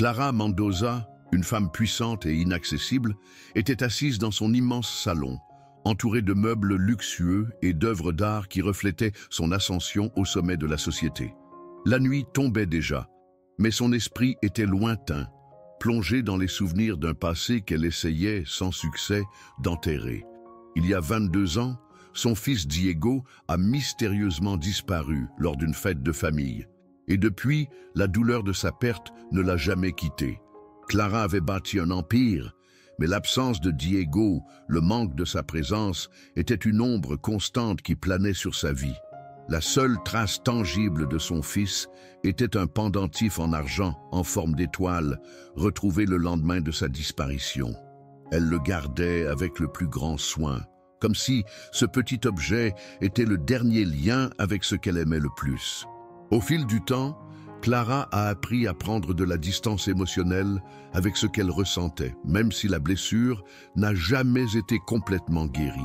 Clara Mendoza, une femme puissante et inaccessible, était assise dans son immense salon, entourée de meubles luxueux et d'œuvres d'art qui reflétaient son ascension au sommet de la société. La nuit tombait déjà, mais son esprit était lointain, plongé dans les souvenirs d'un passé qu'elle essayait, sans succès, d'enterrer. Il y a 22 ans, son fils Diego a mystérieusement disparu lors d'une fête de famille. Et depuis, la douleur de sa perte ne l'a jamais quitté. Clara avait bâti un empire, mais l'absence de Diego, le manque de sa présence, était une ombre constante qui planait sur sa vie. La seule trace tangible de son fils était un pendentif en argent en forme d'étoile, retrouvé le lendemain de sa disparition. Elle le gardait avec le plus grand soin, comme si ce petit objet était le dernier lien avec ce qu'elle aimait le plus. Au fil du temps, Clara a appris à prendre de la distance émotionnelle avec ce qu'elle ressentait, même si la blessure n'a jamais été complètement guérie.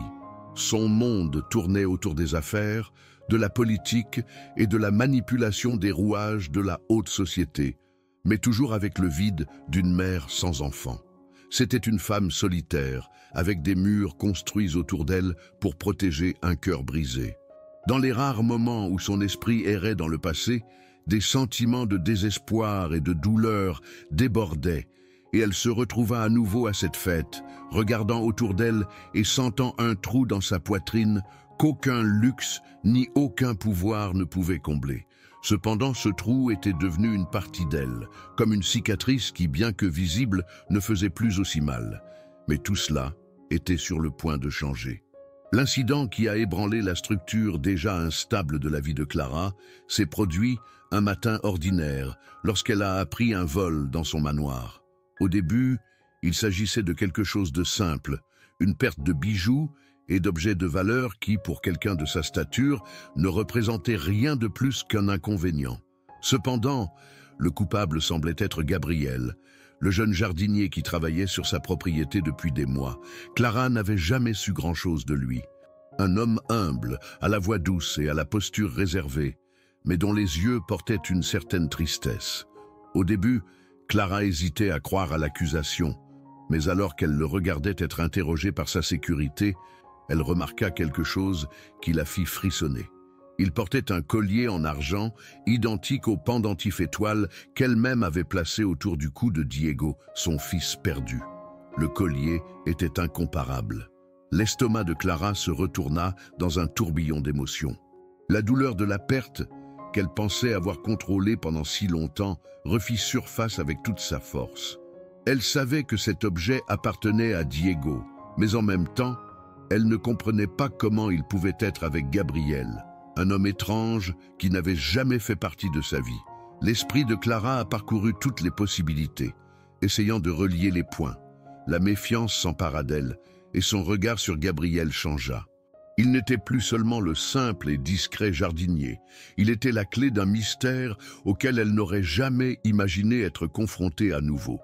Son monde tournait autour des affaires, de la politique et de la manipulation des rouages de la haute société, mais toujours avec le vide d'une mère sans enfant. C'était une femme solitaire, avec des murs construits autour d'elle pour protéger un cœur brisé. Dans les rares moments où son esprit errait dans le passé, des sentiments de désespoir et de douleur débordaient, et elle se retrouva à nouveau à cette fête, regardant autour d'elle et sentant un trou dans sa poitrine qu'aucun luxe ni aucun pouvoir ne pouvait combler. Cependant, ce trou était devenu une partie d'elle, comme une cicatrice qui, bien que visible, ne faisait plus aussi mal. Mais tout cela était sur le point de changer. L'incident qui a ébranlé la structure déjà instable de la vie de Clara s'est produit un matin ordinaire, lorsqu'elle a appris un vol dans son manoir. Au début, il s'agissait de quelque chose de simple, une perte de bijoux et d'objets de valeur qui, pour quelqu'un de sa stature, ne représentait rien de plus qu'un inconvénient. Cependant, le coupable semblait être Gabriel, le jeune jardinier qui travaillait sur sa propriété depuis des mois. Clara n'avait jamais su grand-chose de lui. Un homme humble, à la voix douce et à la posture réservée, mais dont les yeux portaient une certaine tristesse. Au début, Clara hésitait à croire à l'accusation, mais alors qu'elle le regardait être interrogé par sa sécurité, elle remarqua quelque chose qui la fit frissonner. Il portait un collier en argent identique au pendentif étoile qu'elle-même avait placé autour du cou de Diego, son fils perdu. Le collier était incomparable. L'estomac de Clara se retourna dans un tourbillon d'émotions. La douleur de la perte, qu'elle pensait avoir contrôlée pendant si longtemps, refit surface avec toute sa force. Elle savait que cet objet appartenait à Diego, mais en même temps, elle ne comprenait pas comment il pouvait être avec Gabriel, un homme étrange qui n'avait jamais fait partie de sa vie. L'esprit de Clara a parcouru toutes les possibilités, essayant de relier les points. La méfiance s'empara d'elle, et son regard sur Gabriel changea. Il n'était plus seulement le simple et discret jardinier, il était la clé d'un mystère auquel elle n'aurait jamais imaginé être confrontée à nouveau.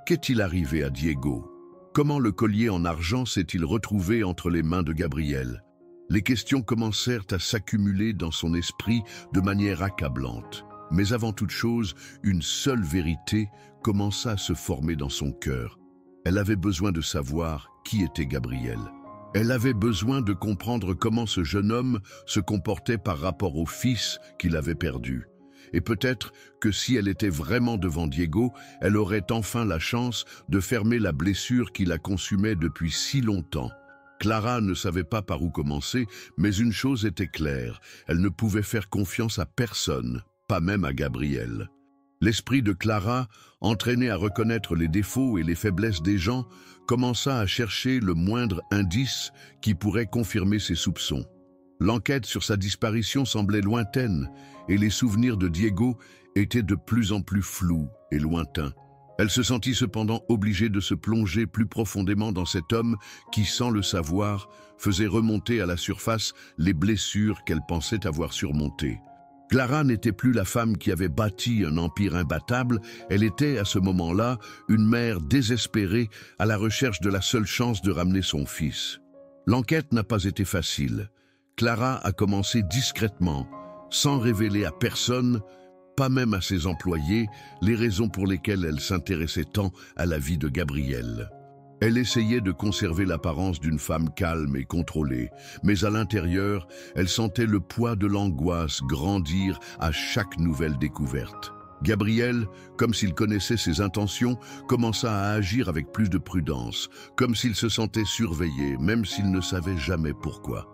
Qu'est-il arrivé à Diego? Comment le collier en argent s'est-il retrouvé entre les mains de Gabriel? Les questions commencèrent à s'accumuler dans son esprit de manière accablante. Mais avant toute chose, une seule vérité commença à se former dans son cœur. Elle avait besoin de savoir qui était Gabriel. Elle avait besoin de comprendre comment ce jeune homme se comportait par rapport au fils qu'il avait perdu. Et peut-être que si elle était vraiment devant Diego, elle aurait enfin la chance de fermer la blessure qui la consumait depuis si longtemps. Clara ne savait pas par où commencer, mais une chose était claire, elle ne pouvait faire confiance à personne, pas même à Gabriel. L'esprit de Clara, entraîné à reconnaître les défauts et les faiblesses des gens, commença à chercher le moindre indice qui pourrait confirmer ses soupçons. L'enquête sur sa disparition semblait lointaine, et les souvenirs de Diego étaient de plus en plus flous et lointains. Elle se sentit cependant obligée de se plonger plus profondément dans cet homme qui, sans le savoir, faisait remonter à la surface les blessures qu'elle pensait avoir surmontées. Clara n'était plus la femme qui avait bâti un empire imbattable, elle était, à ce moment-là, une mère désespérée à la recherche de la seule chance de ramener son fils. L'enquête n'a pas été facile. Clara a commencé discrètement, sans révéler à personne, pas même à ses employés, les raisons pour lesquelles elle s'intéressait tant à la vie de Gabriel. Elle essayait de conserver l'apparence d'une femme calme et contrôlée, mais à l'intérieur, elle sentait le poids de l'angoisse grandir à chaque nouvelle découverte. Gabriel, comme s'il connaissait ses intentions, commença à agir avec plus de prudence, comme s'il se sentait surveillé, même s'il ne savait jamais pourquoi.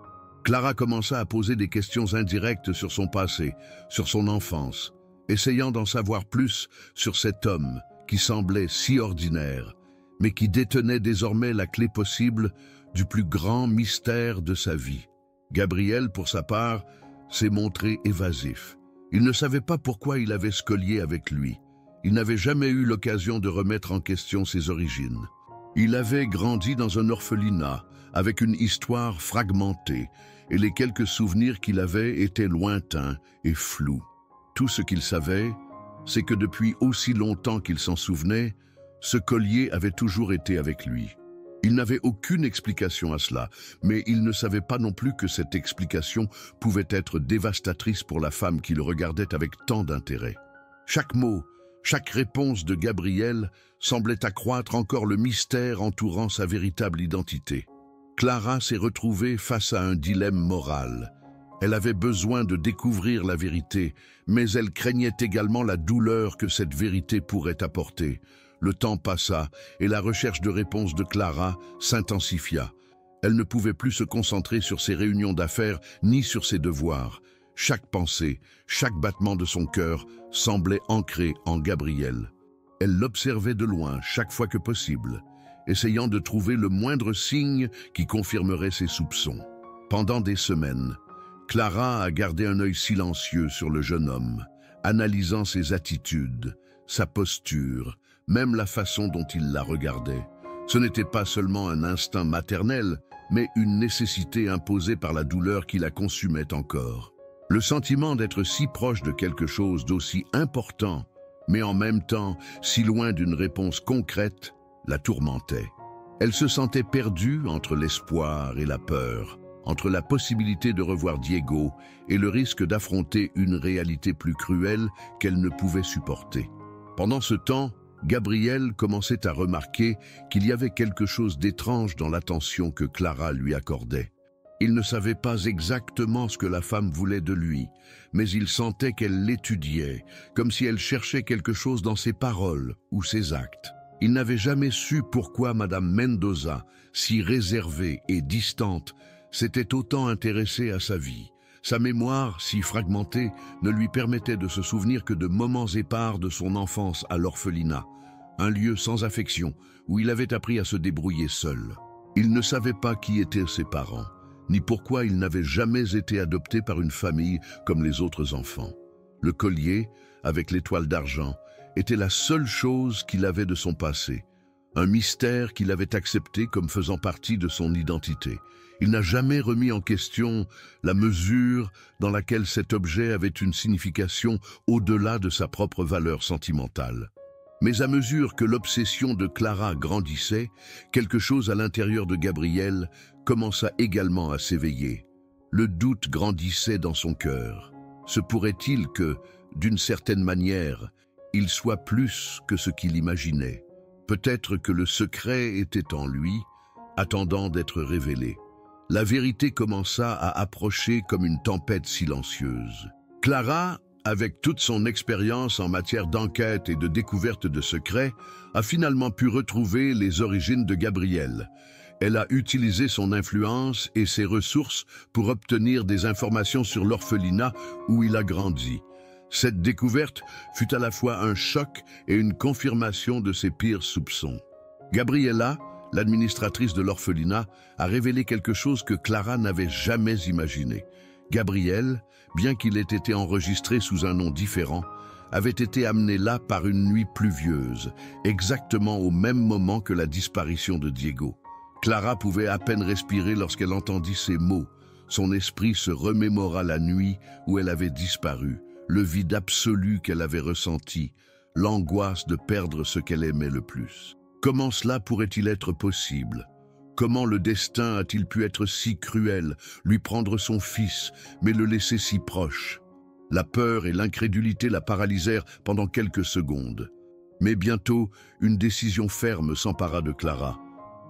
Clara commença à poser des questions indirectes sur son passé, sur son enfance, essayant d'en savoir plus sur cet homme qui semblait si ordinaire, mais qui détenait désormais la clé possible du plus grand mystère de sa vie. Gabriel, pour sa part, s'est montré évasif. Il ne savait pas pourquoi il avait ce collier avec lui. Il n'avait jamais eu l'occasion de remettre en question ses origines. Il avait grandi dans un orphelinat, avec une histoire fragmentée, et les quelques souvenirs qu'il avait étaient lointains et flous. Tout ce qu'il savait, c'est que depuis aussi longtemps qu'il s'en souvenait, ce collier avait toujours été avec lui. Il n'avait aucune explication à cela, mais il ne savait pas non plus que cette explication pouvait être dévastatrice pour la femme qui le regardait avec tant d'intérêt. Chaque mot, chaque réponse de Gabriel semblait accroître encore le mystère entourant sa véritable identité. Clara s'est retrouvée face à un dilemme moral. Elle avait besoin de découvrir la vérité, mais elle craignait également la douleur que cette vérité pourrait apporter. Le temps passa et la recherche de réponses de Clara s'intensifia. Elle ne pouvait plus se concentrer sur ses réunions d'affaires ni sur ses devoirs. Chaque pensée, chaque battement de son cœur semblait ancré en Gabriel. Elle l'observait de loin chaque fois que possible, essayant de trouver le moindre signe qui confirmerait ses soupçons. Pendant des semaines, Clara a gardé un œil silencieux sur le jeune homme, analysant ses attitudes, sa posture, même la façon dont il la regardait. Ce n'était pas seulement un instinct maternel, mais une nécessité imposée par la douleur qui la consumait encore. Le sentiment d'être si proche de quelque chose d'aussi important, mais en même temps si loin d'une réponse concrète, la tourmentait. Elle se sentait perdue entre l'espoir et la peur, entre la possibilité de revoir Diego et le risque d'affronter une réalité plus cruelle qu'elle ne pouvait supporter. Pendant ce temps, Gabriel commençait à remarquer qu'il y avait quelque chose d'étrange dans l'attention que Clara lui accordait. Il ne savait pas exactement ce que la femme voulait de lui, mais il sentait qu'elle l'étudiait, comme si elle cherchait quelque chose dans ses paroles ou ses actes. Il n'avait jamais su pourquoi Madame Mendoza, si réservée et distante, s'était autant intéressée à sa vie. Sa mémoire, si fragmentée, ne lui permettait de se souvenir que de moments épars de son enfance à l'orphelinat, un lieu sans affection où il avait appris à se débrouiller seul. Il ne savait pas qui étaient ses parents, ni pourquoi il n'avait jamais été adopté par une famille comme les autres enfants. Le collier, avec l'étoile d'argent, était la seule chose qu'il avait de son passé, un mystère qu'il avait accepté comme faisant partie de son identité. Il n'a jamais remis en question la mesure dans laquelle cet objet avait une signification au-delà de sa propre valeur sentimentale. Mais à mesure que l'obsession de Clara grandissait, quelque chose à l'intérieur de Gabriel commença également à s'éveiller. Le doute grandissait dans son cœur. Se pourrait-il que, d'une certaine manière, il soit plus que ce qu'il imaginait? Peut-être que le secret était en lui, attendant d'être révélé. La vérité commença à approcher comme une tempête silencieuse. Clara, avec toute son expérience en matière d'enquête et de découverte de secrets, a finalement pu retrouver les origines de Gabriel. Elle a utilisé son influence et ses ressources pour obtenir des informations sur l'orphelinat où il a grandi. Cette découverte fut à la fois un choc et une confirmation de ses pires soupçons. Gabriella, l'administratrice de l'orphelinat, a révélé quelque chose que Clara n'avait jamais imaginé. Gabriel, bien qu'il ait été enregistré sous un nom différent, avait été amené là par une nuit pluvieuse, exactement au même moment que la disparition de Diego. Clara pouvait à peine respirer lorsqu'elle entendit ces mots. Son esprit se remémora la nuit où elle avait disparu, le vide absolu qu'elle avait ressenti, l'angoisse de perdre ce qu'elle aimait le plus. Comment cela pourrait-il être possible? Comment le destin a-t-il pu être si cruel, lui prendre son fils, mais le laisser si proche? La peur et l'incrédulité la paralysèrent pendant quelques secondes. Mais bientôt, une décision ferme s'empara de Clara.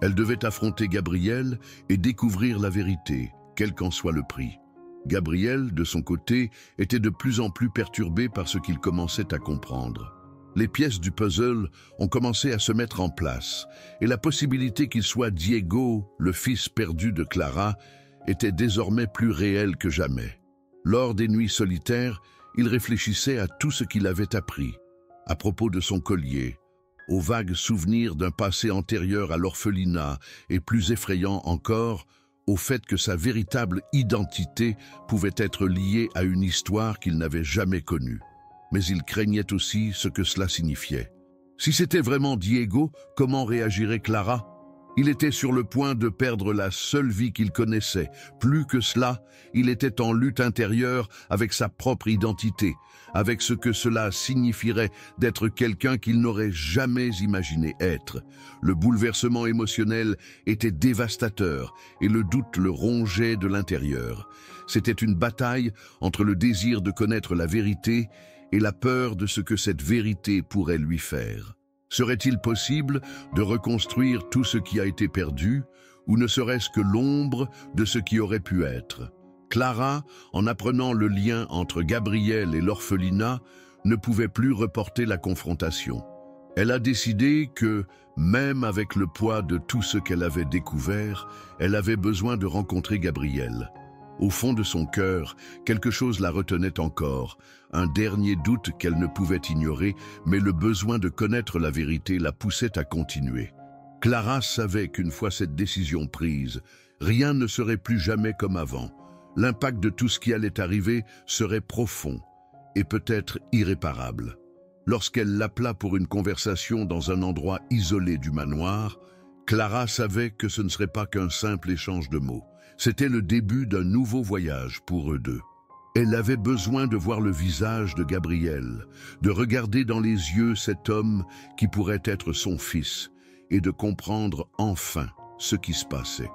Elle devait affronter Gabriel et découvrir la vérité, quel qu'en soit le prix. Gabriel, de son côté, était de plus en plus perturbé par ce qu'il commençait à comprendre. Les pièces du puzzle ont commencé à se mettre en place, et la possibilité qu'il soit Diego, le fils perdu de Clara, était désormais plus réelle que jamais. Lors des nuits solitaires, il réfléchissait à tout ce qu'il avait appris, à propos de son collier, aux vagues souvenirs d'un passé antérieur à l'orphelinat et plus effrayant encore, au fait que sa véritable identité pouvait être liée à une histoire qu'il n'avait jamais connue. Mais il craignait aussi ce que cela signifiait. Si c'était vraiment Diego, comment réagirait Clara ? Il était sur le point de perdre la seule vie qu'il connaissait. Plus que cela, il était en lutte intérieure avec sa propre identité, avec ce que cela signifierait d'être quelqu'un qu'il n'aurait jamais imaginé être. Le bouleversement émotionnel était dévastateur et le doute le rongeait de l'intérieur. C'était une bataille entre le désir de connaître la vérité et la peur de ce que cette vérité pourrait lui faire. Serait-il possible de reconstruire tout ce qui a été perdu, ou ne serait-ce que l'ombre de ce qui aurait pu être? Clara, en apprenant le lien entre Gabriel et l'orphelinat, ne pouvait plus reporter la confrontation. Elle a décidé que, même avec le poids de tout ce qu'elle avait découvert, elle avait besoin de rencontrer Gabriel. Au fond de son cœur, quelque chose la retenait encore, un dernier doute qu'elle ne pouvait ignorer, mais le besoin de connaître la vérité la poussait à continuer. Clara savait qu'une fois cette décision prise, rien ne serait plus jamais comme avant. L'impact de tout ce qui allait arriver serait profond et peut-être irréparable. Lorsqu'elle l'appela pour une conversation dans un endroit isolé du manoir, Clara savait que ce ne serait pas qu'un simple échange de mots. C'était le début d'un nouveau voyage pour eux deux. Elle avait besoin de voir le visage de Gabriel, de regarder dans les yeux cet homme qui pourrait être son fils, et de comprendre enfin ce qui se passait.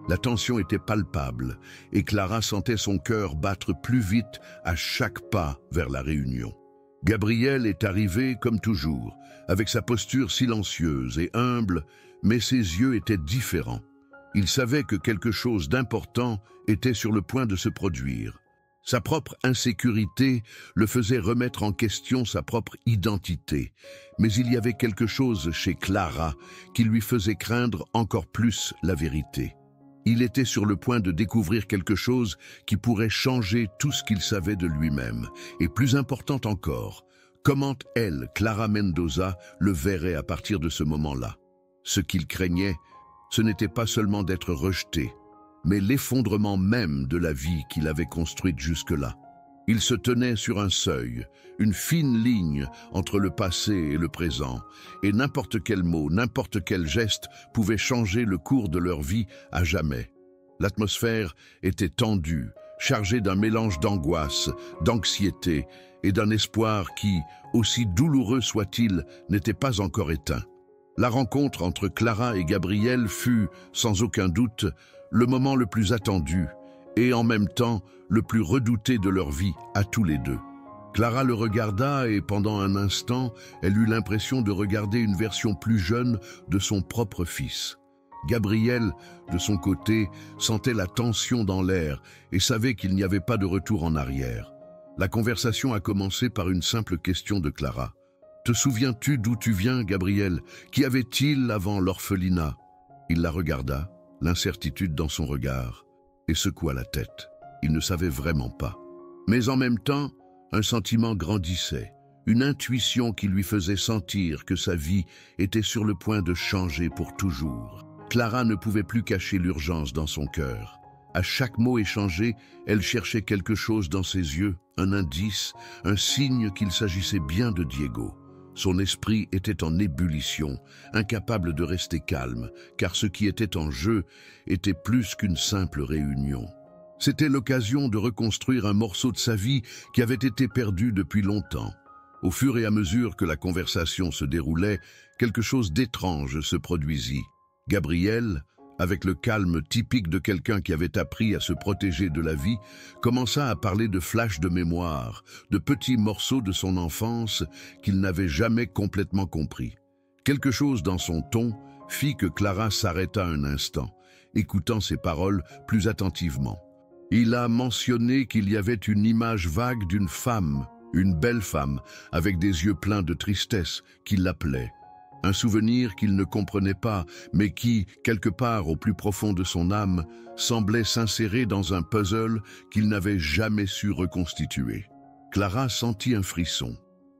La tension était palpable, et Clara sentait son cœur battre plus vite à chaque pas vers la réunion. Gabriel est arrivé comme toujours, avec sa posture silencieuse et humble, mais ses yeux étaient différents. Il savait que quelque chose d'important était sur le point de se produire. Sa propre insécurité le faisait remettre en question sa propre identité, mais il y avait quelque chose chez Clara qui lui faisait craindre encore plus la vérité. Il était sur le point de découvrir quelque chose qui pourrait changer tout ce qu'il savait de lui-même, et plus important encore, comment elle, Clara Mendoza, le verrait à partir de ce moment-là. Ce qu'il craignait, ce n'était pas seulement d'être rejeté, mais l'effondrement même de la vie qu'il avait construite jusque-là. Il se tenait sur un seuil, une fine ligne entre le passé et le présent, et n'importe quel mot, n'importe quel geste pouvait changer le cours de leur vie à jamais. L'atmosphère était tendue, chargée d'un mélange d'angoisse, d'anxiété et d'un espoir qui, aussi douloureux soit-il, n'était pas encore éteint. La rencontre entre Clara et Gabriel fut, sans aucun doute, le moment le plus attendu et en même temps le plus redouté de leur vie à tous les deux. Clara le regarda et pendant un instant, elle eut l'impression de regarder une version plus jeune de son propre fils. Gabriel, de son côté, sentait la tension dans l'air et savait qu'il n'y avait pas de retour en arrière. La conversation a commencé par une simple question de Clara. « Te souviens-tu d'où tu viens, Gabriel? Qu'y avait-il avant l'orphelinat ?» Il la regarda, l'incertitude dans son regard, et secoua la tête. Il ne savait vraiment pas. Mais en même temps, un sentiment grandissait, une intuition qui lui faisait sentir que sa vie était sur le point de changer pour toujours. Clara ne pouvait plus cacher l'urgence dans son cœur. À chaque mot échangé, elle cherchait quelque chose dans ses yeux, un indice, un signe qu'il s'agissait bien de Diego. Son esprit était en ébullition, incapable de rester calme, car ce qui était en jeu était plus qu'une simple réunion. C'était l'occasion de reconstruire un morceau de sa vie qui avait été perdu depuis longtemps. Au fur et à mesure que la conversation se déroulait, quelque chose d'étrange se produisit. Gabriel, avec le calme typique de quelqu'un qui avait appris à se protéger de la vie, commença à parler de flashs de mémoire, de petits morceaux de son enfance qu'il n'avait jamais complètement compris. Quelque chose dans son ton fit que Clara s'arrêta un instant, écoutant ses paroles plus attentivement. Il a mentionné qu'il y avait une image vague d'une femme, une belle femme, avec des yeux pleins de tristesse, qui l'appelait. Un souvenir qu'il ne comprenait pas, mais qui, quelque part au plus profond de son âme, semblait s'insérer dans un puzzle qu'il n'avait jamais su reconstituer. Clara sentit un frisson.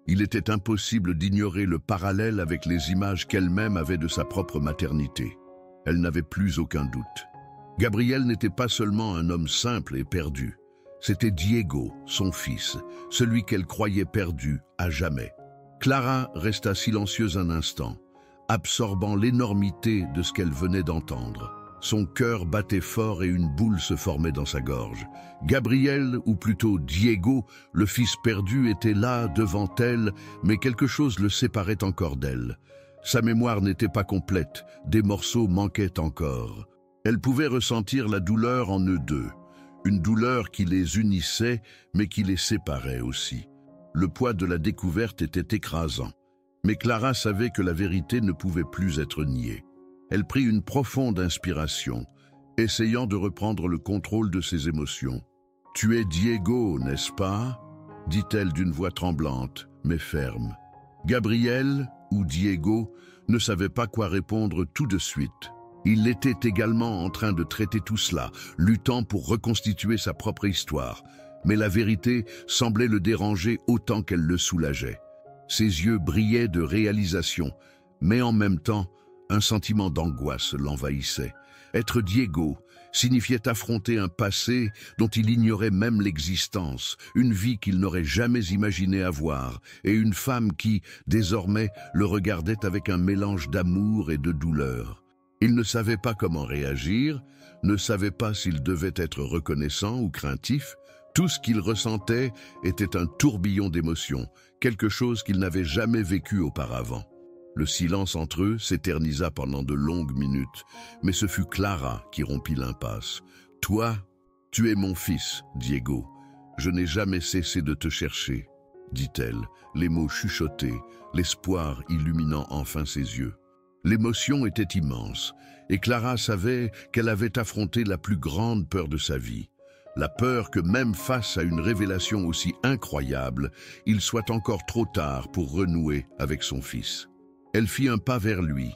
Il était impossible d'ignorer le parallèle avec les images qu'elle-même avait de sa propre maternité. Elle n'avait plus aucun doute. Gabriel n'était pas seulement un homme simple et perdu. C'était Diego, son fils, celui qu'elle croyait perdu à jamais. Clara resta silencieuse un instant, absorbant l'énormité de ce qu'elle venait d'entendre. Son cœur battait fort et une boule se formait dans sa gorge. Gabriel, ou plutôt Diego, le fils perdu, était là devant elle, mais quelque chose le séparait encore d'elle. Sa mémoire n'était pas complète, des morceaux manquaient encore. Elle pouvait ressentir la douleur en eux deux, une douleur qui les unissait, mais qui les séparait aussi. Le poids de la découverte était écrasant, mais Clara savait que la vérité ne pouvait plus être niée. Elle prit une profonde inspiration, essayant de reprendre le contrôle de ses émotions. « Tu es Diego, n'est-ce pas ?» dit-elle d'une voix tremblante, mais ferme. Gabriel, ou Diego, ne savait pas quoi répondre tout de suite. Il était également en train de traiter tout cela, luttant pour reconstituer sa propre histoire. Mais la vérité semblait le déranger autant qu'elle le soulageait. Ses yeux brillaient de réalisation, mais en même temps, un sentiment d'angoisse l'envahissait. Être Diego signifiait affronter un passé dont il ignorait même l'existence, une vie qu'il n'aurait jamais imaginé avoir, et une femme qui, désormais, le regardait avec un mélange d'amour et de douleur. Il ne savait pas comment réagir, ne savait pas s'il devait être reconnaissant ou craintif. Tout ce qu'il ressentait était un tourbillon d'émotions, quelque chose qu'il n'avait jamais vécu auparavant. Le silence entre eux s'éternisa pendant de longues minutes, mais ce fut Clara qui rompit l'impasse. « Toi, tu es mon fils, Diego. Je n'ai jamais cessé de te chercher, » dit-elle, les mots chuchotés, l'espoir illuminant enfin ses yeux. L'émotion était immense, et Clara savait qu'elle avait affronté la plus grande peur de sa vie. La peur que même face à une révélation aussi incroyable, il soit encore trop tard pour renouer avec son fils. Elle fit un pas vers lui,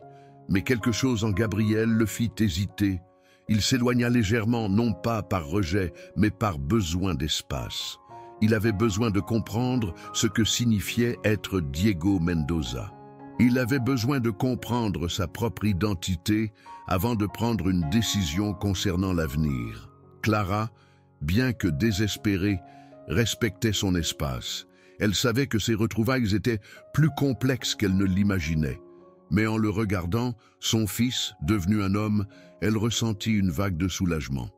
mais quelque chose en Gabriel le fit hésiter. Il s'éloigna légèrement, non pas par rejet, mais par besoin d'espace. Il avait besoin de comprendre ce que signifiait être Diego Mendoza. Il avait besoin de comprendre sa propre identité avant de prendre une décision concernant l'avenir. Clara, bien que désespérée, respectait son espace. Elle savait que ses retrouvailles étaient plus complexes qu'elle ne l'imaginait. Mais en le regardant, son fils, devenu un homme, elle ressentit une vague de soulagement.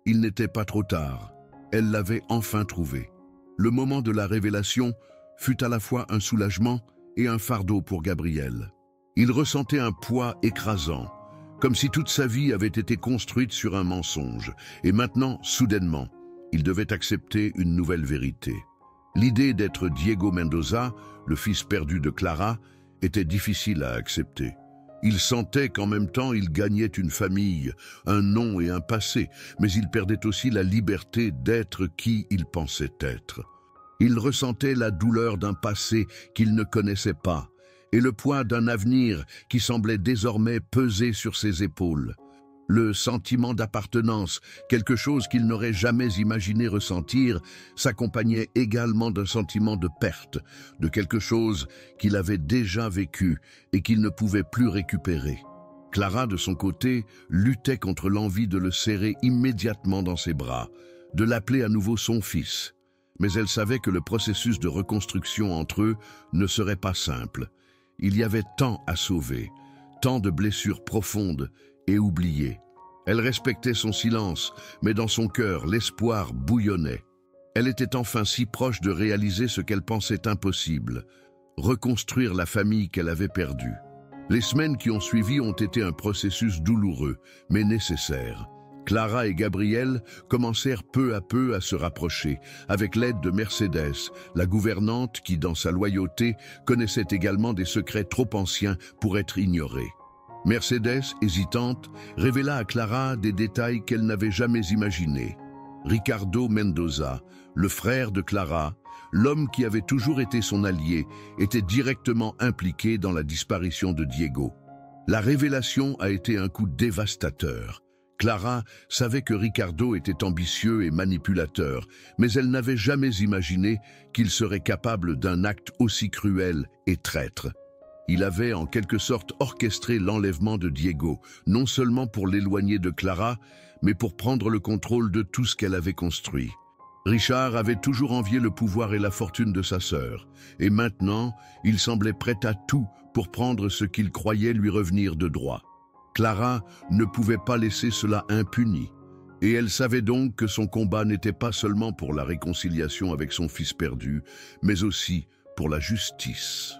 Il n'était pas trop tard. Elle l'avait enfin trouvé. Le moment de la révélation fut à la fois un soulagement et un fardeau pour Gabriel. Il ressentait un poids écrasant, comme si toute sa vie avait été construite sur un mensonge, et maintenant, soudainement, il devait accepter une nouvelle vérité. L'idée d'être Diego Mendoza, le fils perdu de Clara, était difficile à accepter. Il sentait qu'en même temps il gagnait une famille, un nom et un passé, mais il perdait aussi la liberté d'être qui il pensait être. Il ressentait la douleur d'un passé qu'il ne connaissait pas, et le poids d'un avenir qui semblait désormais peser sur ses épaules. Le sentiment d'appartenance, quelque chose qu'il n'aurait jamais imaginé ressentir, s'accompagnait également d'un sentiment de perte, de quelque chose qu'il avait déjà vécu et qu'il ne pouvait plus récupérer. Clara, de son côté, luttait contre l'envie de le serrer immédiatement dans ses bras, de l'appeler à nouveau son fils. Mais elle savait que le processus de reconstruction entre eux ne serait pas simple. Il y avait tant à sauver, tant de blessures profondes et oubliées. Elle respectait son silence, mais dans son cœur, l'espoir bouillonnait. Elle était enfin si proche de réaliser ce qu'elle pensait impossible, reconstruire la famille qu'elle avait perdue. Les semaines qui ont suivi ont été un processus douloureux, mais nécessaire. Clara et Gabriel commencèrent peu à peu à se rapprocher, avec l'aide de Mercedes, la gouvernante qui, dans sa loyauté, connaissait également des secrets trop anciens pour être ignorés. Mercedes, hésitante, révéla à Clara des détails qu'elle n'avait jamais imaginés. Ricardo Mendoza, le frère de Clara, l'homme qui avait toujours été son allié, était directement impliqué dans la disparition de Diego. La révélation a été un coup dévastateur. Clara savait que Ricardo était ambitieux et manipulateur, mais elle n'avait jamais imaginé qu'il serait capable d'un acte aussi cruel et traître. Il avait en quelque sorte orchestré l'enlèvement de Diego, non seulement pour l'éloigner de Clara, mais pour prendre le contrôle de tout ce qu'elle avait construit. Richard avait toujours envié le pouvoir et la fortune de sa sœur, et maintenant, il semblait prêt à tout pour prendre ce qu'il croyait lui revenir de droit. Clara ne pouvait pas laisser cela impuni, et elle savait donc que son combat n'était pas seulement pour la réconciliation avec son fils perdu, mais aussi pour la justice.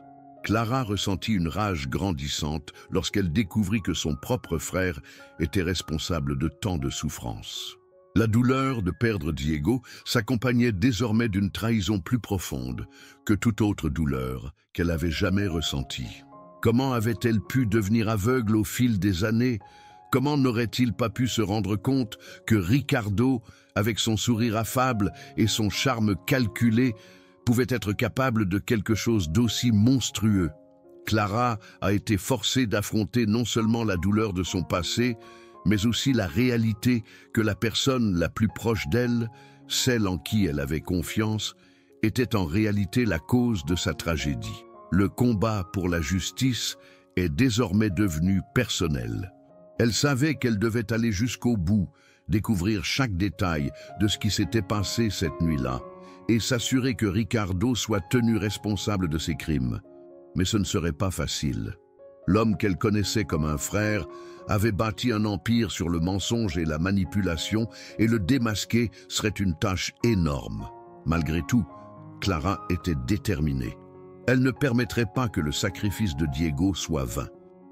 Clara ressentit une rage grandissante lorsqu'elle découvrit que son propre frère était responsable de tant de souffrances. La douleur de perdre Diego s'accompagnait désormais d'une trahison plus profonde que toute autre douleur qu'elle avait jamais ressentie. Comment avait-elle pu devenir aveugle au fil des années? Comment n'aurait-il pas pu se rendre compte que Ricardo, avec son sourire affable et son charme calculé, pouvait être capable de quelque chose d'aussi monstrueux? Clara a été forcée d'affronter non seulement la douleur de son passé, mais aussi la réalité que la personne la plus proche d'elle, celle en qui elle avait confiance, était en réalité la cause de sa tragédie. Le combat pour la justice est désormais devenu personnel. Elle savait qu'elle devait aller jusqu'au bout, découvrir chaque détail de ce qui s'était passé cette nuit-là, et s'assurer que Ricardo soit tenu responsable de ses crimes. Mais ce ne serait pas facile. L'homme qu'elle connaissait comme un frère avait bâti un empire sur le mensonge et la manipulation, et le démasquer serait une tâche énorme. Malgré tout, Clara était déterminée. Elle ne permettrait pas que le sacrifice de Diego soit vain.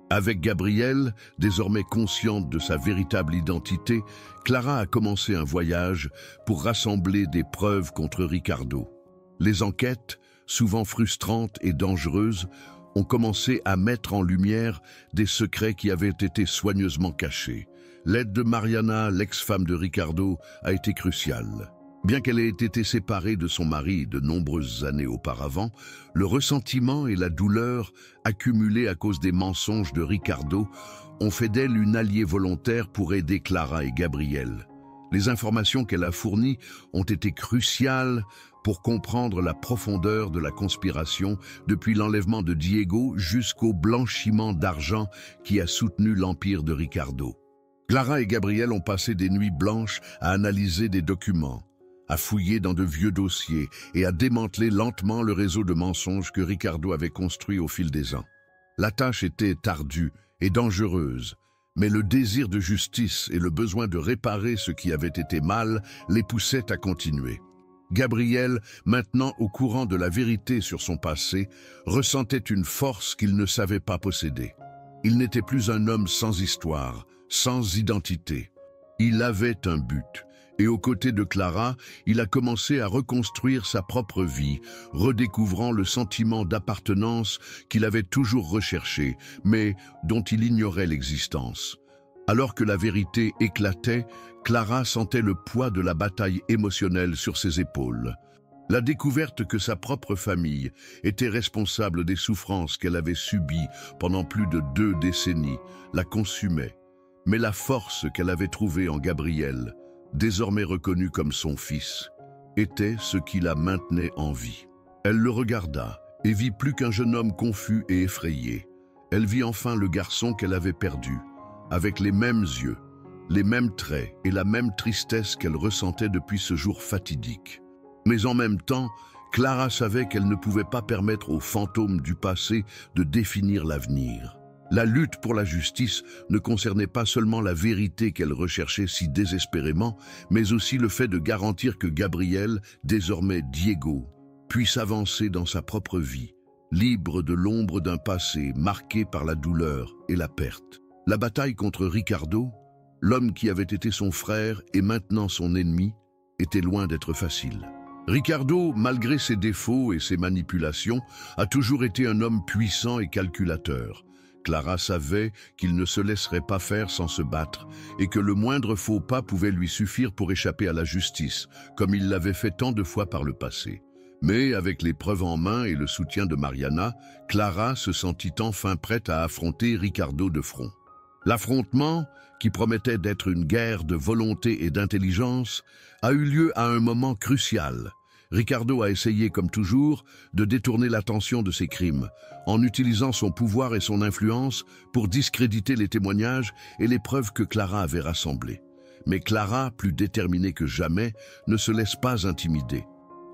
Avec Gabriel, désormais consciente de sa véritable identité, Clara a commencé un voyage pour rassembler des preuves contre Ricardo. Les enquêtes, souvent frustrantes et dangereuses, ont commencé à mettre en lumière des secrets qui avaient été soigneusement cachés. L'aide de Mariana, l'ex-femme de Ricardo, a été cruciale. Bien qu'elle ait été séparée de son mari de nombreuses années auparavant, le ressentiment et la douleur accumulés à cause des mensonges de Ricardo ont fait d'elle une alliée volontaire pour aider Clara et Gabriel. Les informations qu'elle a fournies ont été cruciales pour comprendre la profondeur de la conspiration depuis l'enlèvement de Diego jusqu'au blanchiment d'argent qui a soutenu l'empire de Ricardo. Clara et Gabriel ont passé des nuits blanches à analyser des documents, à fouiller dans de vieux dossiers et à démanteler lentement le réseau de mensonges que Ricardo avait construit au fil des ans. La tâche était ardue et dangereuse, mais le désir de justice et le besoin de réparer ce qui avait été mal les poussaient à continuer. Gabriel, maintenant au courant de la vérité sur son passé, ressentait une force qu'il ne savait pas posséder. Il n'était plus un homme sans histoire, sans identité. Il avait un but. Et aux côtés de Clara, il a commencé à reconstruire sa propre vie, redécouvrant le sentiment d'appartenance qu'il avait toujours recherché, mais dont il ignorait l'existence. Alors que la vérité éclatait, Clara sentait le poids de la bataille émotionnelle sur ses épaules. La découverte que sa propre famille était responsable des souffrances qu'elle avait subies pendant plus de 2 décennies la consumait. Mais la force qu'elle avait trouvée en Gabriel, désormais reconnu comme son fils, était ce qui la maintenait en vie. Elle le regarda et vit plus qu'un jeune homme confus et effrayé. Elle vit enfin le garçon qu'elle avait perdu, avec les mêmes yeux, les mêmes traits et la même tristesse qu'elle ressentait depuis ce jour fatidique. Mais en même temps, Clara savait qu'elle ne pouvait pas permettre aux fantômes du passé de définir l'avenir. La lutte pour la justice ne concernait pas seulement la vérité qu'elle recherchait si désespérément, mais aussi le fait de garantir que Gabriel, désormais Diego, puisse avancer dans sa propre vie, libre de l'ombre d'un passé marqué par la douleur et la perte. La bataille contre Ricardo, l'homme qui avait été son frère et maintenant son ennemi, était loin d'être facile. Ricardo, malgré ses défauts et ses manipulations, a toujours été un homme puissant et calculateur. Clara savait qu'il ne se laisserait pas faire sans se battre et que le moindre faux pas pouvait lui suffire pour échapper à la justice, comme il l'avait fait tant de fois par le passé. Mais avec les preuves en main et le soutien de Mariana, Clara se sentit enfin prête à affronter Ricardo de front. L'affrontement, qui promettait d'être une guerre de volonté et d'intelligence, a eu lieu à un moment crucial. Ricardo a essayé, comme toujours, de détourner l'attention de ses crimes, en utilisant son pouvoir et son influence pour discréditer les témoignages et les preuves que Clara avait rassemblées. Mais Clara, plus déterminée que jamais, ne se laisse pas intimider.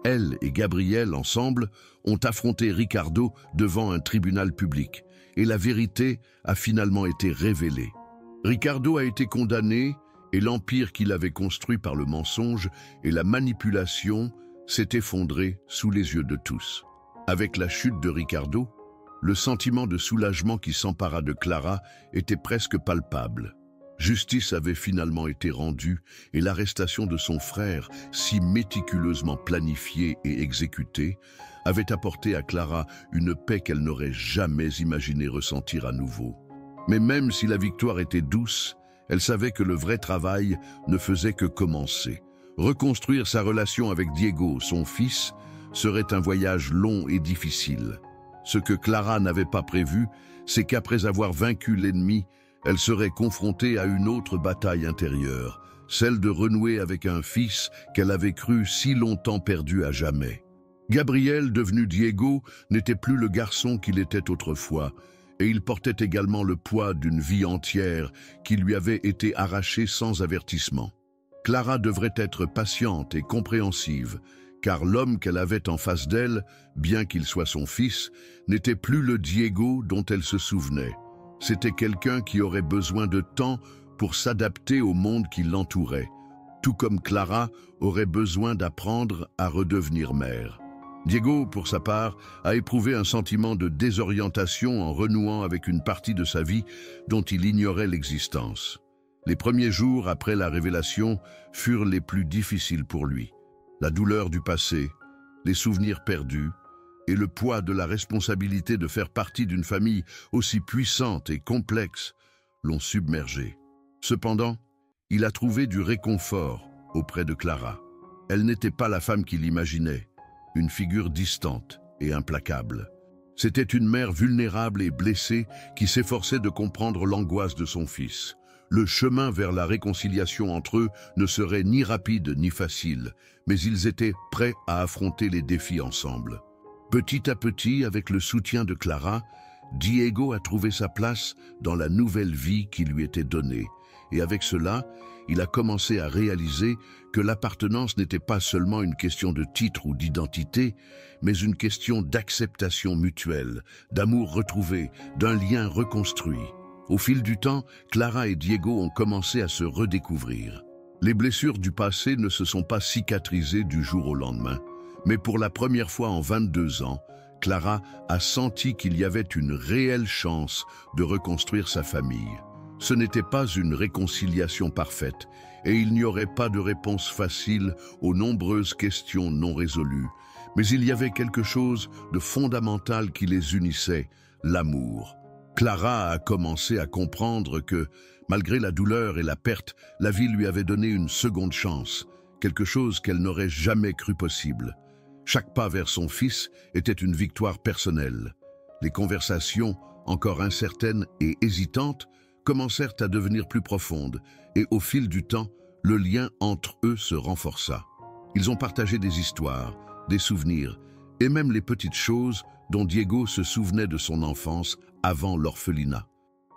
Elle et Gabriel, ensemble, ont affronté Ricardo devant un tribunal public, et la vérité a finalement été révélée. Ricardo a été condamné, et l'empire qu'il avait construit par le mensonge et la manipulation s'est effondré sous les yeux de tous. Avec la chute de Ricardo, le sentiment de soulagement qui s'empara de Clara était presque palpable. Justice avait finalement été rendue et l'arrestation de son frère, si méticuleusement planifiée et exécutée, avait apporté à Clara une paix qu'elle n'aurait jamais imaginé ressentir à nouveau. Mais même si la victoire était douce, elle savait que le vrai travail ne faisait que commencer. Reconstruire sa relation avec Diego, son fils, serait un voyage long et difficile. Ce que Clara n'avait pas prévu, c'est qu'après avoir vaincu l'ennemi, elle serait confrontée à une autre bataille intérieure, celle de renouer avec un fils qu'elle avait cru si longtemps perdu à jamais. Gabriel, devenu Diego, n'était plus le garçon qu'il était autrefois, et il portait également le poids d'une vie entière qui lui avait été arrachée sans avertissement. Clara devrait être patiente et compréhensive, car l'homme qu'elle avait en face d'elle, bien qu'il soit son fils, n'était plus le Diego dont elle se souvenait. C'était quelqu'un qui aurait besoin de temps pour s'adapter au monde qui l'entourait, tout comme Clara aurait besoin d'apprendre à redevenir mère. Diego, pour sa part, a éprouvé un sentiment de désorientation en renouant avec une partie de sa vie dont il ignorait l'existence. Les premiers jours après la révélation furent les plus difficiles pour lui. La douleur du passé, les souvenirs perdus et le poids de la responsabilité de faire partie d'une famille aussi puissante et complexe l'ont submergé. Cependant, il a trouvé du réconfort auprès de Clara. Elle n'était pas la femme qu'il imaginait, une figure distante et implacable. C'était une mère vulnérable et blessée qui s'efforçait de comprendre l'angoisse de son fils. Le chemin vers la réconciliation entre eux ne serait ni rapide ni facile, mais ils étaient prêts à affronter les défis ensemble. Petit à petit, avec le soutien de Clara, Diego a trouvé sa place dans la nouvelle vie qui lui était donnée. Et avec cela, il a commencé à réaliser que l'appartenance n'était pas seulement une question de titre ou d'identité, mais une question d'acceptation mutuelle, d'amour retrouvé, d'un lien reconstruit. Au fil du temps, Clara et Diego ont commencé à se redécouvrir. Les blessures du passé ne se sont pas cicatrisées du jour au lendemain, mais pour la première fois en 22 ans, Clara a senti qu'il y avait une réelle chance de reconstruire sa famille. Ce n'était pas une réconciliation parfaite, et il n'y aurait pas de réponse facile aux nombreuses questions non résolues, mais il y avait quelque chose de fondamental qui les unissait, l'amour. Clara a commencé à comprendre que, malgré la douleur et la perte, la vie lui avait donné une seconde chance, quelque chose qu'elle n'aurait jamais cru possible. Chaque pas vers son fils était une victoire personnelle. Les conversations, encore incertaines et hésitantes, commencèrent à devenir plus profondes, et au fil du temps, le lien entre eux se renforça. Ils ont partagé des histoires, des souvenirs, et même les petites choses dont Diego se souvenait de son enfance avant l'orphelinat.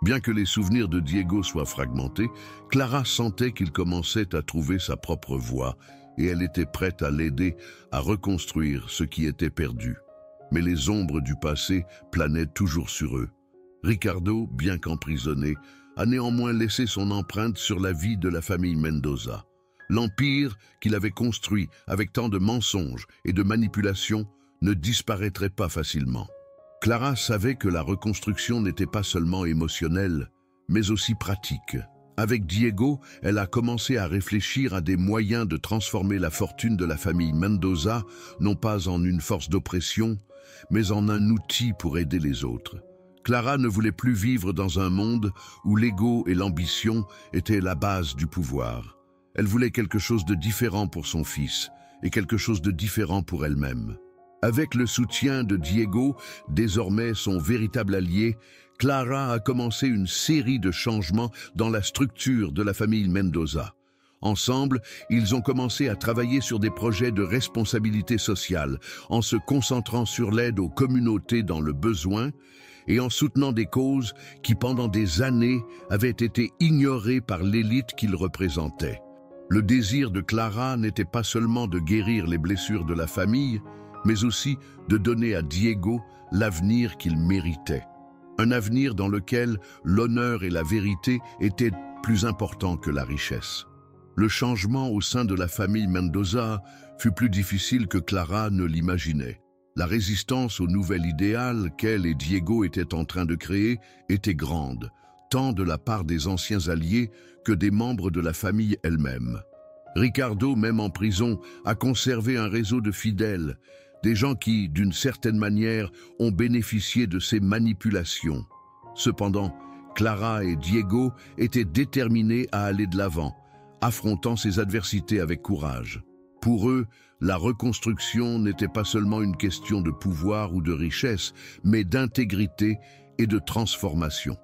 Bien que les souvenirs de Diego soient fragmentés, Clara sentait qu'il commençait à trouver sa propre voie et elle était prête à l'aider à reconstruire ce qui était perdu. Mais les ombres du passé planaient toujours sur eux. Ricardo, bien qu'emprisonné, a néanmoins laissé son empreinte sur la vie de la famille Mendoza. L'empire qu'il avait construit avec tant de mensonges et de manipulations ne disparaîtrait pas facilement. Clara savait que la reconstruction n'était pas seulement émotionnelle, mais aussi pratique. Avec Diego, elle a commencé à réfléchir à des moyens de transformer la fortune de la famille Mendoza, non pas en une force d'oppression, mais en un outil pour aider les autres. Clara ne voulait plus vivre dans un monde où l'ego et l'ambition étaient la base du pouvoir. Elle voulait quelque chose de différent pour son fils et quelque chose de différent pour elle-même. Avec le soutien de Diego, désormais son véritable allié, Clara a commencé une série de changements dans la structure de la famille Mendoza. Ensemble, ils ont commencé à travailler sur des projets de responsabilité sociale, en se concentrant sur l'aide aux communautés dans le besoin et en soutenant des causes qui, pendant des années, avaient été ignorées par l'élite qu'ils représentaient. Le désir de Clara n'était pas seulement de guérir les blessures de la famille, mais aussi de donner à Diego l'avenir qu'il méritait. Un avenir dans lequel l'honneur et la vérité étaient plus importants que la richesse. Le changement au sein de la famille Mendoza fut plus difficile que Clara ne l'imaginait. La résistance au nouvel idéal qu'elle et Diego étaient en train de créer était grande, tant de la part des anciens alliés que des membres de la famille elle-même. Ricardo, même en prison, a conservé un réseau de fidèles, des gens qui, d'une certaine manière, ont bénéficié de ces manipulations. Cependant, Clara et Diego étaient déterminés à aller de l'avant, affrontant ces adversités avec courage. Pour eux, la reconstruction n'était pas seulement une question de pouvoir ou de richesse, mais d'intégrité et de transformation.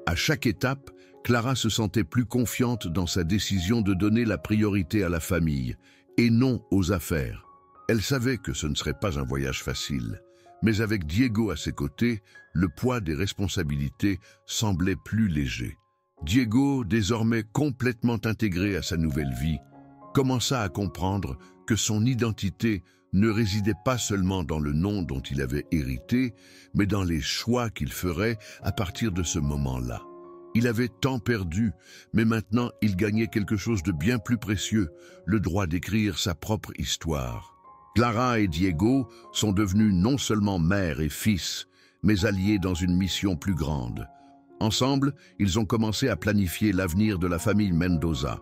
À chaque étape, Clara se sentait plus confiante dans sa décision de donner la priorité à la famille, et non aux affaires. Elle savait que ce ne serait pas un voyage facile, mais avec Diego à ses côtés, le poids des responsabilités semblait plus léger. Diego, désormais complètement intégré à sa nouvelle vie, commença à comprendre que son identité ne résidait pas seulement dans le nom dont il avait hérité, mais dans les choix qu'il ferait à partir de ce moment-là. Il avait tant perdu, mais maintenant il gagnait quelque chose de bien plus précieux, le droit d'écrire sa propre histoire. Clara et Diego sont devenus non seulement mère et fils, mais alliés dans une mission plus grande. Ensemble, ils ont commencé à planifier l'avenir de la famille Mendoza,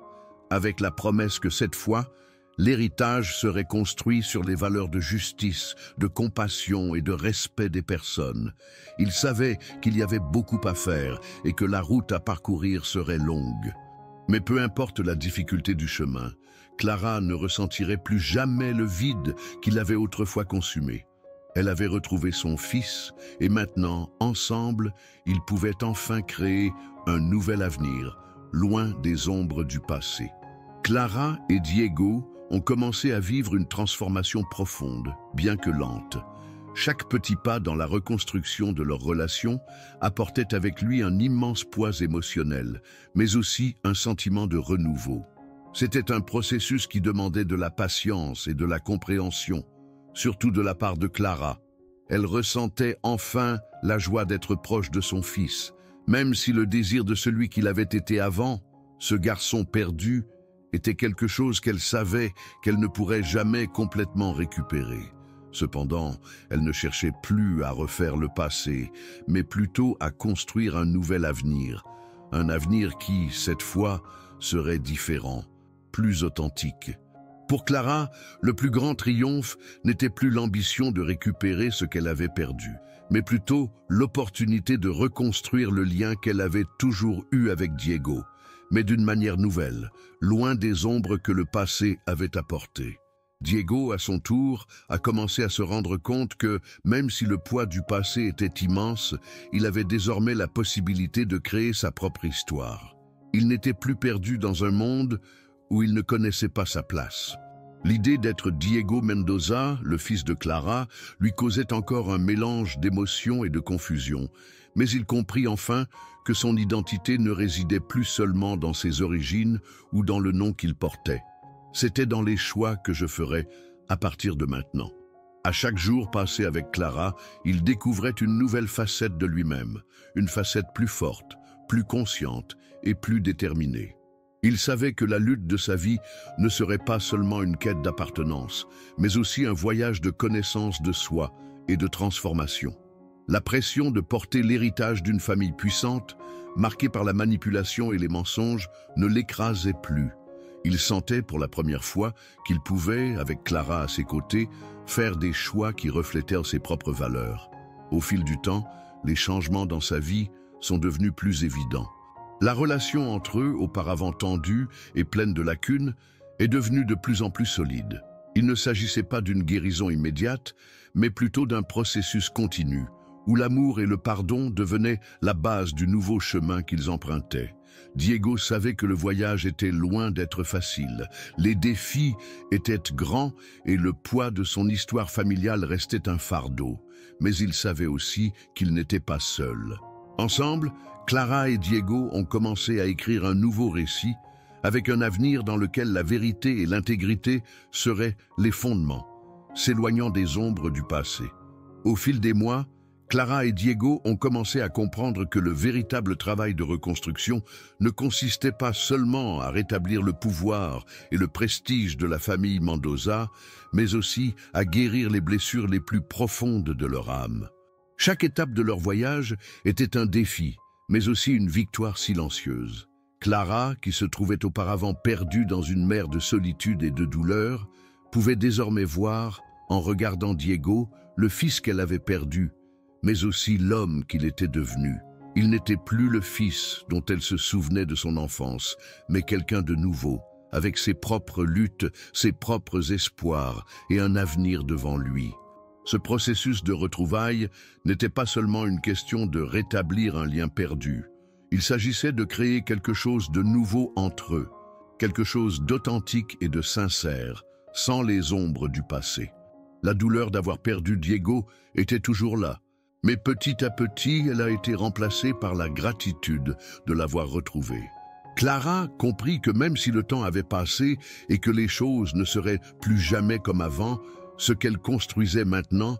avec la promesse que cette fois, l'héritage serait construit sur les valeurs de justice, de compassion et de respect des personnes. Ils savaient qu'il y avait beaucoup à faire et que la route à parcourir serait longue. Mais peu importe la difficulté du chemin, Clara ne ressentirait plus jamais le vide qu'il avait autrefois consumé. Elle avait retrouvé son fils et maintenant, ensemble, ils pouvaient enfin créer un nouvel avenir, loin des ombres du passé. Clara et Diego ont commencé à vivre une transformation profonde, bien que lente. Chaque petit pas dans la reconstruction de leur relation apportait avec lui un immense poids émotionnel, mais aussi un sentiment de renouveau. C'était un processus qui demandait de la patience et de la compréhension, surtout de la part de Clara. Elle ressentait enfin la joie d'être proche de son fils, même si le désir de celui qu'il avait été avant, ce garçon perdu, était quelque chose qu'elle savait qu'elle ne pourrait jamais complètement récupérer. Cependant, elle ne cherchait plus à refaire le passé, mais plutôt à construire un nouvel avenir. Un avenir qui, cette fois, serait différent, plus authentique. Pour Clara, le plus grand triomphe n'était plus l'ambition de récupérer ce qu'elle avait perdu, mais plutôt l'opportunité de reconstruire le lien qu'elle avait toujours eu avec Diego, mais d'une manière nouvelle, loin des ombres que le passé avait apportées. Diego, à son tour, a commencé à se rendre compte que, même si le poids du passé était immense, il avait désormais la possibilité de créer sa propre histoire. Il n'était plus perdu dans un monde où il ne connaissait pas sa place. L'idée d'être Diego Mendoza, le fils de Clara, lui causait encore un mélange d'émotions et de confusion, mais il comprit enfin que son identité ne résidait plus seulement dans ses origines ou dans le nom qu'il portait. C'était dans les choix que je ferais à partir de maintenant. À chaque jour passé avec Clara, il découvrait une nouvelle facette de lui-même, une facette plus forte, plus consciente et plus déterminée. Il savait que la lutte de sa vie ne serait pas seulement une quête d'appartenance, mais aussi un voyage de connaissance de soi et de transformation. La pression de porter l'héritage d'une famille puissante, marquée par la manipulation et les mensonges, ne l'écrasait plus. Il sentait pour la première fois qu'il pouvait, avec Clara à ses côtés, faire des choix qui reflétèrent ses propres valeurs. Au fil du temps, les changements dans sa vie sont devenus plus évidents. La relation entre eux, auparavant tendue et pleine de lacunes, est devenue de plus en plus solide. Il ne s'agissait pas d'une guérison immédiate, mais plutôt d'un processus continu, où l'amour et le pardon devenaient la base du nouveau chemin qu'ils empruntaient. Diego savait que le voyage était loin d'être facile. Les défis étaient grands et le poids de son histoire familiale restait un fardeau. Mais il savait aussi qu'il n'était pas seul. Ensemble, Clara et Diego ont commencé à écrire un nouveau récit, avec un avenir dans lequel la vérité et l'intégrité seraient les fondements, s'éloignant des ombres du passé. Au fil des mois, Clara et Diego ont commencé à comprendre que le véritable travail de reconstruction ne consistait pas seulement à rétablir le pouvoir et le prestige de la famille Mendoza, mais aussi à guérir les blessures les plus profondes de leur âme. Chaque étape de leur voyage était un défi, mais aussi une victoire silencieuse. Clara, qui se trouvait auparavant perdue dans une mer de solitude et de douleur, pouvait désormais voir, en regardant Diego, le fils qu'elle avait perdu, mais aussi l'homme qu'il était devenu. Il n'était plus le fils dont elle se souvenait de son enfance, mais quelqu'un de nouveau, avec ses propres luttes, ses propres espoirs et un avenir devant lui. Ce processus de retrouvailles n'était pas seulement une question de rétablir un lien perdu. Il s'agissait de créer quelque chose de nouveau entre eux, quelque chose d'authentique et de sincère, sans les ombres du passé. La douleur d'avoir perdu Diego était toujours là, mais petit à petit, elle a été remplacée par la gratitude de l'avoir retrouvé. Clara comprit que même si le temps avait passé et que les choses ne seraient plus jamais comme avant, ce qu'elle construisait maintenant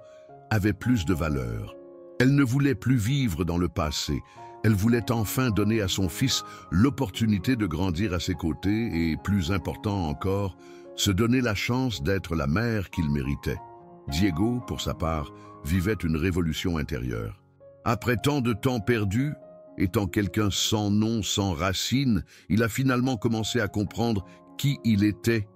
avait plus de valeur. Elle ne voulait plus vivre dans le passé. Elle voulait enfin donner à son fils l'opportunité de grandir à ses côtés et, plus important encore, se donner la chance d'être la mère qu'il méritait. Diego, pour sa part, vivait une révolution intérieure. Après tant de temps perdu, étant quelqu'un sans nom, sans racines, il a finalement commencé à comprendre qui il était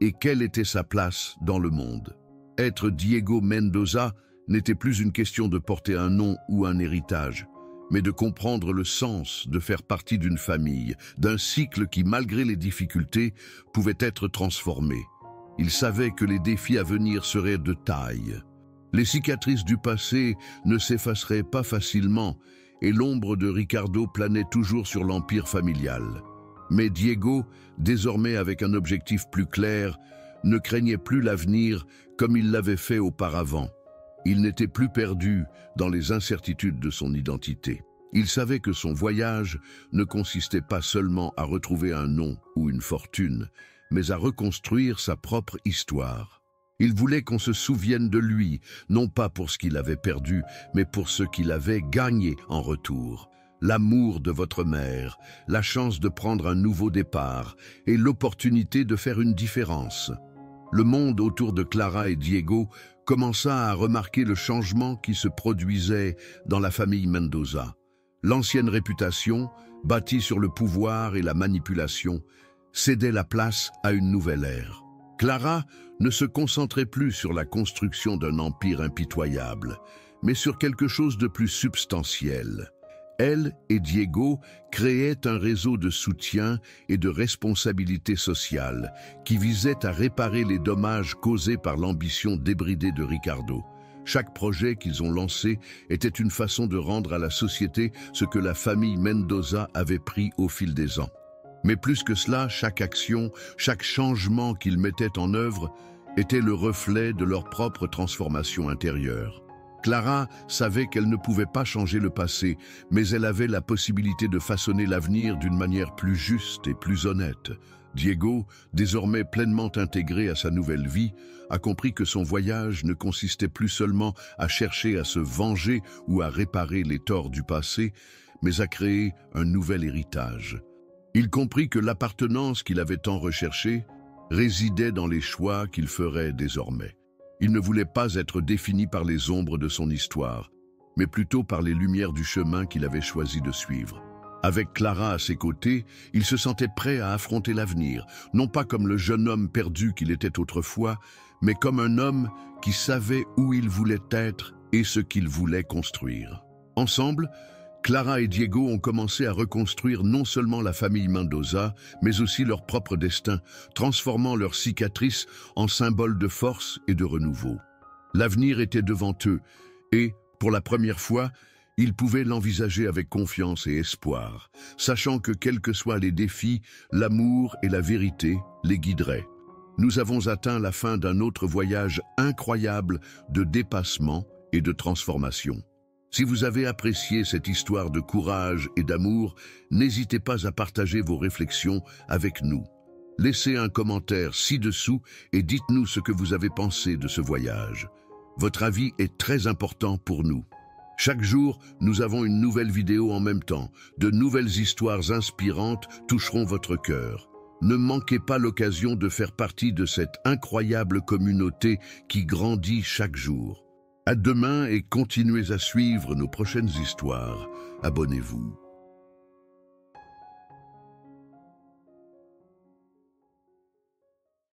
et quelle était sa place dans le monde. Être Diego Mendoza n'était plus une question de porter un nom ou un héritage, mais de comprendre le sens de faire partie d'une famille, d'un cycle qui, malgré les difficultés, pouvait être transformé. Il savait que les défis à venir seraient de taille. Les cicatrices du passé ne s'effaceraient pas facilement et l'ombre de Ricardo planait toujours sur l'empire familial. Mais Diego, désormais avec un objectif plus clair, ne craignait plus l'avenir comme il l'avait fait auparavant. Il n'était plus perdu dans les incertitudes de son identité. Il savait que son voyage ne consistait pas seulement à retrouver un nom ou une fortune, mais à reconstruire sa propre histoire. Il voulait qu'on se souvienne de lui, non pas pour ce qu'il avait perdu, mais pour ce qu'il avait gagné en retour. L'amour de votre mère, la chance de prendre un nouveau départ et l'opportunité de faire une différence. Le monde autour de Clara et Diego commença à remarquer le changement qui se produisait dans la famille Mendoza. L'ancienne réputation, bâtie sur le pouvoir et la manipulation, cédait la place à une nouvelle ère. Clara ne se concentrait plus sur la construction d'un empire impitoyable, mais sur quelque chose de plus substantiel. Elle et Diego créaient un réseau de soutien et de responsabilité sociale qui visait à réparer les dommages causés par l'ambition débridée de Ricardo. Chaque projet qu'ils ont lancé était une façon de rendre à la société ce que la famille Mendoza avait pris au fil des ans. Mais plus que cela, chaque action, chaque changement qu'ils mettaient en œuvre était le reflet de leur propre transformation intérieure. Clara savait qu'elle ne pouvait pas changer le passé, mais elle avait la possibilité de façonner l'avenir d'une manière plus juste et plus honnête. Diego, désormais pleinement intégré à sa nouvelle vie, a compris que son voyage ne consistait plus seulement à chercher à se venger ou à réparer les torts du passé, mais à créer un nouvel héritage. Il comprit que l'appartenance qu'il avait tant recherchée résidait dans les choix qu'il ferait désormais. Il ne voulait pas être défini par les ombres de son histoire, mais plutôt par les lumières du chemin qu'il avait choisi de suivre. Avec Clara à ses côtés, il se sentait prêt à affronter l'avenir, non pas comme le jeune homme perdu qu'il était autrefois, mais comme un homme qui savait où il voulait être et ce qu'il voulait construire. Ensemble, Clara et Diego ont commencé à reconstruire non seulement la famille Mendoza, mais aussi leur propre destin, transformant leurs cicatrices en symboles de force et de renouveau. L'avenir était devant eux et, pour la première fois, ils pouvaient l'envisager avec confiance et espoir, sachant que quels que soient les défis, l'amour et la vérité les guideraient. Nous avons atteint la fin d'un autre voyage incroyable de dépassement et de transformation. Si vous avez apprécié cette histoire de courage et d'amour, n'hésitez pas à partager vos réflexions avec nous. Laissez un commentaire ci-dessous et dites-nous ce que vous avez pensé de ce voyage. Votre avis est très important pour nous. Chaque jour, nous avons une nouvelle vidéo en même temps. De nouvelles histoires inspirantes toucheront votre cœur. Ne manquez pas l'occasion de faire partie de cette incroyable communauté qui grandit chaque jour. À demain et continuez à suivre nos prochaines histoires. Abonnez-vous.